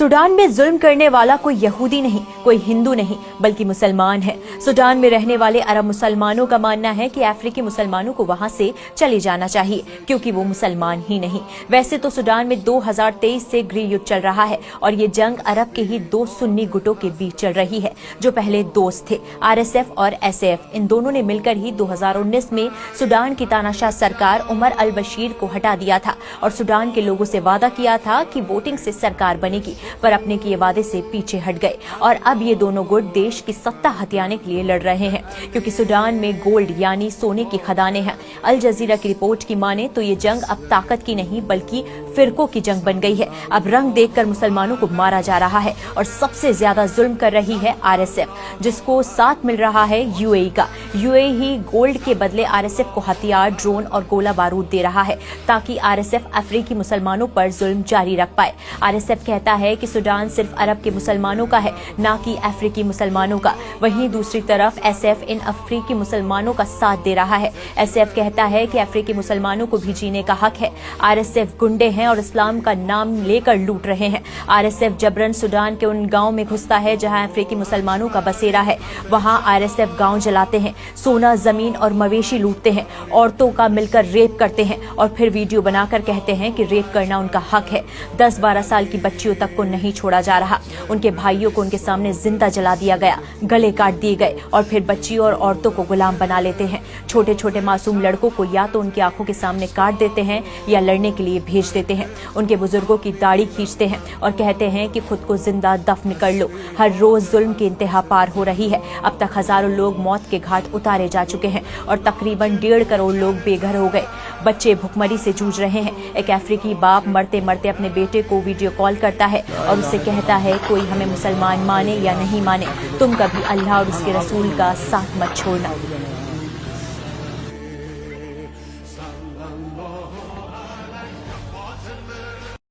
Sudan में जुल्म करने वाला कोई यहूदी नहीं, कोई हिंदू नहीं, बल्कि मुसलमान है। सूडान में रहने वाले अरब मुसलमानों का मानना है कि अफ्रीकी मुसलमानों को वहां से चले जाना चाहिए, क्योंकि वो मुसलमान ही नहीं। वैसे तो सूडान में 2023 से गृह युद्ध चल रहा है और ये जंग अरब के ही दो सुन्नी गुटों के बीच चल रही है, जो पहले दोस्त थे। RSF और SF, इन दोनों ने मिलकर ही 2019 में सूडान की तानाशाह सरकार उमर अल बशीर को हटा दिया था और सूडान के लोगों से वादा किया था कि वोटिंग से सरकार बनेगी, पर अपने किए वादे से पीछे हट गए और अब ये दोनों गुट देश की सत्ता हथियाने के लिए लड़ रहे हैं, क्योंकि सूडान में गोल्ड यानी सोने की खदानें हैं। अल जजीरा की रिपोर्ट की माने तो ये जंग अब ताकत की नहीं बल्कि फिरकों की जंग बन गई है। अब रंग देखकर मुसलमानों को मारा जा रहा है और सबसे ज्यादा जुल्म कर रही है RSF, जिसको साथ मिल रहा है UAE का। UAE ही गोल्ड के बदले RSF को हथियार, ड्रोन और गोला बारूद दे रहा है, ताकि RSF अफ्रीकी मुसलमानों पर जुल्म जारी रख पाए। RSF कहता है कि सूडान सिर्फ अरब के मुसलमानों का है, ना कि अफ्रीकी मुसलमानों का। वहीं दूसरी तरफ SF इन अफ्रीकी मुसलमानों का साथ दे रहा है। SF कहता है कि अफ्रीकी मुसलमानों को भी जीने का हक है। RSF गुंडे हैं और इस्लाम का नाम लेकर लूट रहे हैं। RSF जबरन सूडान के उन गांव में घुसता है जहां अफ्रीकी मुसलमानों का बसेरा है। वहां RSF गांव जलाते हैं, सोना, जमीन और मवेशी लूटते हैं, औरतों का मिलकर रेप करते हैं और फिर वीडियो बनाकर कहते हैं कि रेप करना उनका हक है। 10-12 साल की बच्चियों तक को नहीं छोड़ा जा रहा। उनके भाइयों को उनके सामने जिंदा जला दिया गया, गले काट दिए गए और फिर बच्चियों और औरतों को गुलाम बना लेते हैं। छोटे छोटे मासूम लड़कों को या तो उनकी आंखों के सामने काट देते हैं या लड़ने के लिए भेज देते हैं। उनके बुजुर्गों की दाढ़ी खींचते हैं और कहते हैं कि खुद को जिंदा दफन कर लो। हर रोज जुल्म की इंतहा पार हो रही है। अब तक हजारों लोग मौत के घाट उतारे जा चुके हैं और तकरीबन 1.5 करोड़ लोग बेघर हो गए। बच्चे भुखमरी से जूझ रहे हैं। एक अफ्रीकी बाप मरते मरते अपने बेटे को वीडियो कॉल करता है और उससे कहता है, कोई हमें मुसलमान माने या नहीं माने, तुम कभी अल्लाह और उसके रसूल का साथ मत छोड़ना।